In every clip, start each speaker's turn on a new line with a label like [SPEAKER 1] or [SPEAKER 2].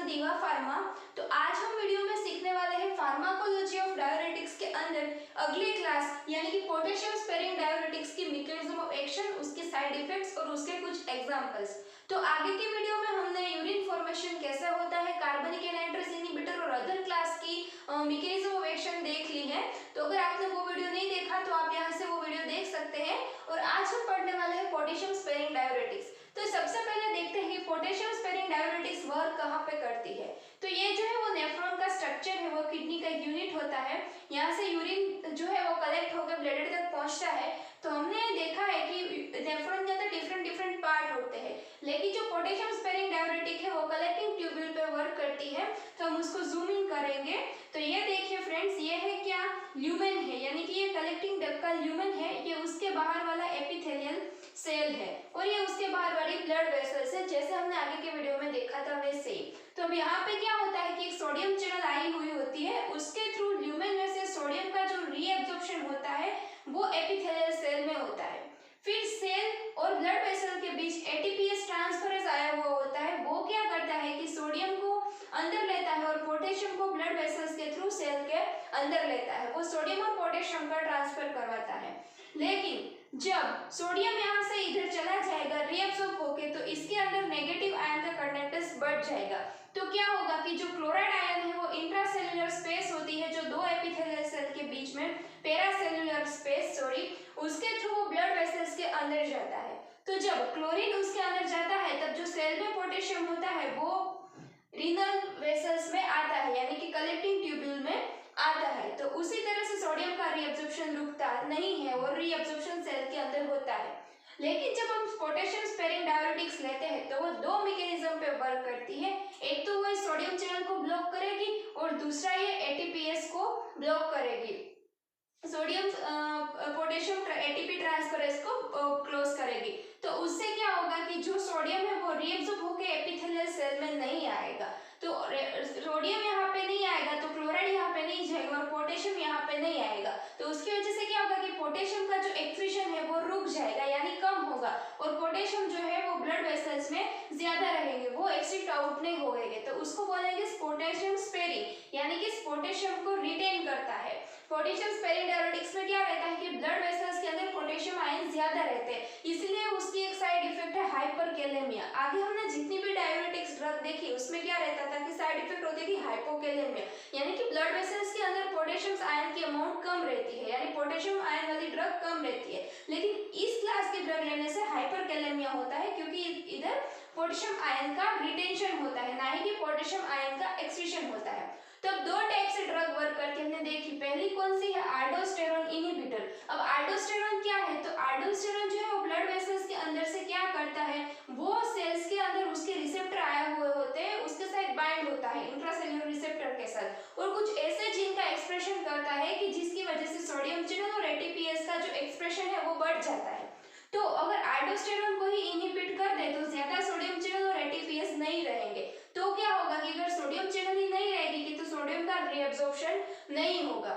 [SPEAKER 1] दीवा फार्मा। तो आज हम वीडियो में सीखने वाले हैं फार्माकोलॉजी ऑफ डायूरेटिक्स के अंदर अगले क्लास यानी कि पोटेशियम स्पेरिंग डायूरेटिक्स की मैकेनिज्म ऑफ एक्शन, उसके साइड इफेक्ट्स और उसके कुछ एग्जांपल्स। तो आगे के वीडियो में हमने यूरिन फॉर्मेशन कैसे होता है, कार्बनिक एनाहाइड्रेस इनहिबिटर और अदर क्लास की मैकेनिज्म ऑफ एक्शन देख ली है। तो अगर आपने वो वीडियो नहीं देखा तो आप यहाँ से वो वीडियो देख सकते हैं। और आज हम पढ़ने वाले हैं पोटेशियम स्पेरिंग डायूरेटिक्स। तो सबसे पहले देखते हैं पोटेशियम स्पेरिंग डायूरेटिक्स वर्क कहाँ पे करती है। तो ये जो है वो नेफ्रॉन का स्ट्रक्चर है, वो किडनी का एक यूनिट होता है। यहाँ से यूरिन जो है वो कलेक्ट होकर ब्लड तक पहुँचता है। तो हमने देखा है कि नेफ्रॉन के अंदर डिफरेंट पार्ट होते हैं, लेकिन जो पोटेशियम स्पेरिंग डायूरेटिक है वो कलेक्टिंग ट्यूब्यूल पे वर्क करती है। तो हम उसको जूम इन करेंगे तो ये देखिए फ्रेंड्स, ये है क्या, ल्यूमेन है, यानी कि ये कलेक्टिंग डक्ट का ल्यूमेन है। ये उसके बाहर वाला एपिथेलियल सेल है और ये उसके बाहर वाली ब्लड वेसल्स है, जैसे हमने आगे के वीडियो में देखा था वैसे ही। तो अब यहाँ पे क्या होता है कि एक सोडियम चैनल आई हुई होती है, उसके थ्रू ल्यूमेन में से सोडियम का जो रीएब्जॉर्प्शन होता है वो एपिथेलियल सेल में होता है। फिर सेल और ब्लड वेसल के बीच एटीपीएस ट्रांसफरेज आया हुआ होता है। वो क्या करता है कि सोडियम को अंदर लेता है और पोटेशियम को ब्लड वेसल्स के थ्रू सेल के अंदर लेता है। वो सोडियम और पोटेशियम का ट्रांसफर करवाता है। लेकिन जब सोडियम यहाँ से इधर चला जाएगा रीअब्सॉर्ब होके, तो इसके अंदर नेगेटिव आयन का कंडक्टेंस बढ़ जाएगा। तो क्या होगा कि जो क्लोराइड आयन है वो इंट्रासेल्युलर स्पेस होती है जो दो एपिथेलियल सेल के बीच में, पेरासेल्युलर स्पेस उसके थ्रू वो ब्लड वेसल्स के अंदर जाता है। तो जब क्लोरीन उसके अंदर जाता है तब जो सेल में पोटेशियम होता है वो रीनल वेसल्स में आता है, यानी कि कलेक्टिंग ट्यूब्यूल में आता है। तो उसी तरह से सोडियम का रीअब्जॉर्प्शन रुकता नहीं है और रीअब्जॉर्प्शन सेल के अंदर होता है। लेकिन जब हम पोटेशियम स्पेरिंग डायूरेटिक्स लेते हैं तो वो दो मैकेनिज्म पे वर्क करती है। एक तो वो सोडियम चैनल को ब्लॉक करेगी और दूसरा ये एटीपीएस को ब्लॉक करेगी, सोडियम पोटेशियम एटीपी ट्रांसफरेज को क्लोज करेगी। तो उससे क्या होगा कि जो सोडियम है वो रीअब्सॉर्ब होकर एपिथेलियल सेल में नहीं आएगा। तो सोडियम यहाँ पे नहीं आएगा तो क्लोराइड यहाँ पे नहीं जाएगा और पोटेशियम यहाँ पे नहीं आएगा। तो उसकी वजह से क्या होगा कि पोटेशियम का जो एक्सक्रीशन है वो रुक जाएगा, यानी कम होगा, और पोटेशियम जो है वो ब्लड वेसल्स में ज्यादा रहेंगे, वो एक्सक्रीट आउट नहीं होंगे। तो उसको बोलेंगे पोटेशियम स्पेरिंग, यानी कि पोटेशियम को रिटेन करता है। पोटेशियम स्पेरिंग डायूरेटिक्स में क्या रहता है कि ब्लड वेसल्स के अंदर पोटेशियम आयन ज्यादा रहते हैं, इसलिए उसकी एक साइड इफेक्ट है हाइपरकैलेमिया। आगे हमने जितनी भी डायूरेटिक्स ड्रग देखी उसमें क्या रहता था कि साइड इफेक्ट होती थी हाइपोकैलेमिया, यानी कि ब्लड वेसल्स के अंदर पोटेशियम आयन की अमाउंट कम रहती है, यानी पोटेशियम आयन वाली ड्रग कम रहती है। लेकिन इस क्लास की ड्रग लेने से हाइपरकैलेमिया होता है, क्योंकि इधर पोटेशियम आयन का रिटेंशन होता है, ना ही कि पोटेशियम आयन का एक्सक्रीशन होता है। तो अब दो टाइप से ड्रग वर्क करके हमने देखी। पहली कौन सी है, आल्डोस्टेरोन इनहिबिटर। अब आल्डोस्टेरोन क्या है, तो आल्डोस्टेरोन जो है वो ब्लड वेसल्स के अंदर से क्या करता है, वो सेल्स के अंदर उसके रिसेप्टर आए हुए होते हैं, उसके साथ बाइंड होता है इंट्रासेल्युलर रिसेप्टर के साथ, और कुछ ऐसे जीन का एक्सप्रेशन करता है कि जिसकी वजह से सोडियम चैनल और एटीपीएस का जो एक्सप्रेशन है वो बढ़ जाता है। तो अगर आल्डोस्टेरोन को ही इनहिबिट कर दे तो ज्यादा सोडियम चैनल और एटीपीएस नहीं रहेंगे। तो क्या होगा कि अगर सोडियम चैनल ही नहीं रहेगी तो सोडियम का रीअब्जॉर्प्शन नहीं होगा।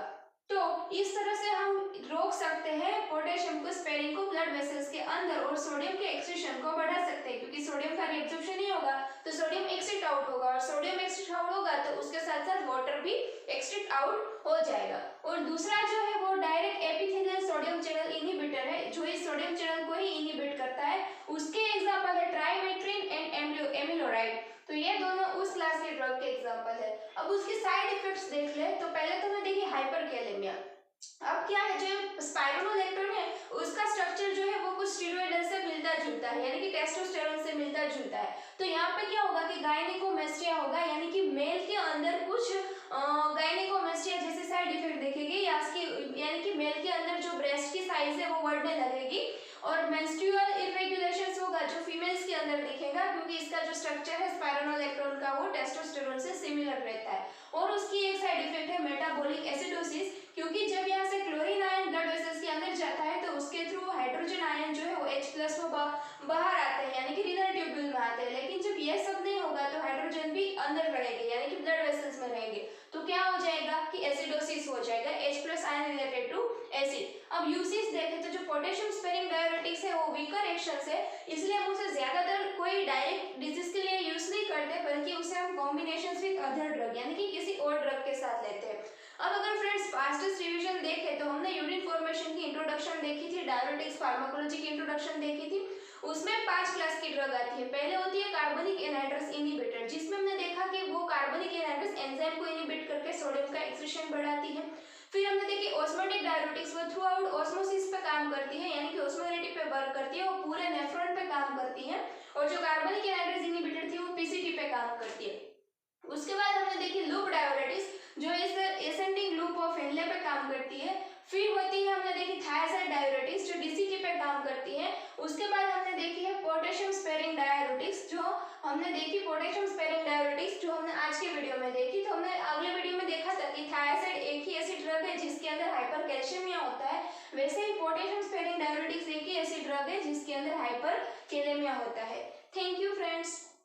[SPEAKER 1] तो इस तरह से हम रोक सकते हैं पोटेशियम को स्पेरिंग को ब्लड वेसल्स के अंदर, और सोडियम के एक्सक्रीशन को बढ़ा सकते हैं, क्योंकि सोडियम का रीअब्जॉर्प्शन नहीं होगा तो सोडियम एक्सक्रीट आउट होगा, और सोडियम एक्सक्रीट आउट होगा तो उसके साथ साथ वाटर भी एक्सक्रीट आउट हो जाएगा। और दूसरा जो है वो direct epithelial sodium channel inhibitor है, जो इस सोडियम चैनल को ही इनहिबिट करता है। उसके एग्जांपल है ट्राइमेट्रिन एंड एमिलोराइड। तो ये दोनों उस क्लास के ड्रग के एग्जांपल है। अब उसके साइड इफेक्ट्स देख ले। तो पहले तो मैं देखी हाइपरकैलेमिया। अब क्या है, जो स्पाइरोनोलेक्टोन है उसका स्ट्रक्चर जो है वो कुछ स्टेरॉइडल से मिलता जुलता है, यानी कि टेस्टोस्टेरोन से मिलता जुलता है। तो यहाँ पे क्या होगा कि गायनेकोमेस्टिया होगा, यानी कि मेल के अंदर कुछ गायनेकोमेस्टिया जैसे साइड इफेक्ट देखेगी, यानी कि मेल के अंदर जो ब्रेस्ट की साइज है वो बढ़ने लगेगी, और मेंस्ट्रुअल इरेगुलेशंस होगा जो फीमेल्स के अंदर दिखेगा, क्योंकि इसका जो स्ट्रक्चर है स्पाइरोनोलेक्टोन का वो टेस्टोस्टेरोन से सिमिलर रहता है। और उसकी एक साइड इफेक्ट है मेटाबॉलिक एसिडोसिस, क्योंकि जब यहाँ से क्लोरीन आयन ब्लड वेसल्स के अंदर जाता है तो उसके थ्रू हाइड्रोजन आयन जो है वो H+ वो बाहर आते हैं, यानी कि रीनल ट्यूब्यूल में आते हैं। लेकिन जब ये सब नहीं होगा तो हाइड्रोजन भी अंदर रहेंगे, यानी कि ब्लड वेसल्स में रहेंगे। तो क्या हो जाएगा कि एसिडोसिस हो जाएगा, H+ ion related to acid. अब यूसेज देखें तो जो पोटेशियम स्पेरिंग डायूरेटिक्स है वो वीकर एक्शंस है, इसलिए हम उसे ज्यादातर कोई डायरेक्ट डिजीज के लिए यूज नहीं करते, बल्कि उसे हम कॉम्बिनेशन साथ लेते हैं। अब अगर फ्रेंड्स फास्टेस्ट रिवीजन देखें तो हमने यूरिन फॉर्मेशन की इंट्रोडक्शन देखी थी, डायरेटिक्स फार्माकोलॉजी की इंट्रोडक्शन देखी थी। उसमें 5 क्लास की ड्रग आती है। पहले होती है कार्बनिक एनहाइड्रस इनहिबिटर, जिसमें हमने देखा कि वो कार्बनिक एनहाइड्रस एंजाइम को इनहिबिट करके सोडियम का एक्सक्रीशन बढ़ाती है। फिर हमने देखी ऑस्मोटिक डायरेटिक्स, वो थ्रू आउट ऑस्मोसिस पे काम करती है, यानी कि ऑस्मोलिटी पे वर्क करती है, वो पूरे नेफ्रॉन पे काम करती है। और जो कार्बनिक एनहाइड्रस इनहिबिटर थी वो पीसीटी पे काम करती है। उसके बाद हमने देखी लूप डायरेटिक्स, जो इस एसेंडिंग लूप ऑफ हेनले पे काम करती है। फिर होती है हमने देखी थायराइड डायरेटिक्स, जो डीसीटी पे काम करती है। उसके बाद हमने देखी है पोटेशियम स्पेरिंग डायरेटिक्स, जो हमने देखी पोटेशियम स्पेरिंग डायरेटिक्स जो हमने आज के वीडियो में देखी। तो हमने अगले वीडियो में देखा था कि थायराइड एक ही ऐसी ड्रग है जिसके अंदर हाइपर कैल्शियमिया होता है, वैसे ही पोटेशियम स्पेरिंग डायरेटिक्स एक ही ऐसी ड्रग है जिसके अंदर हाइपर कैलेमिया होता है। Thank you friends.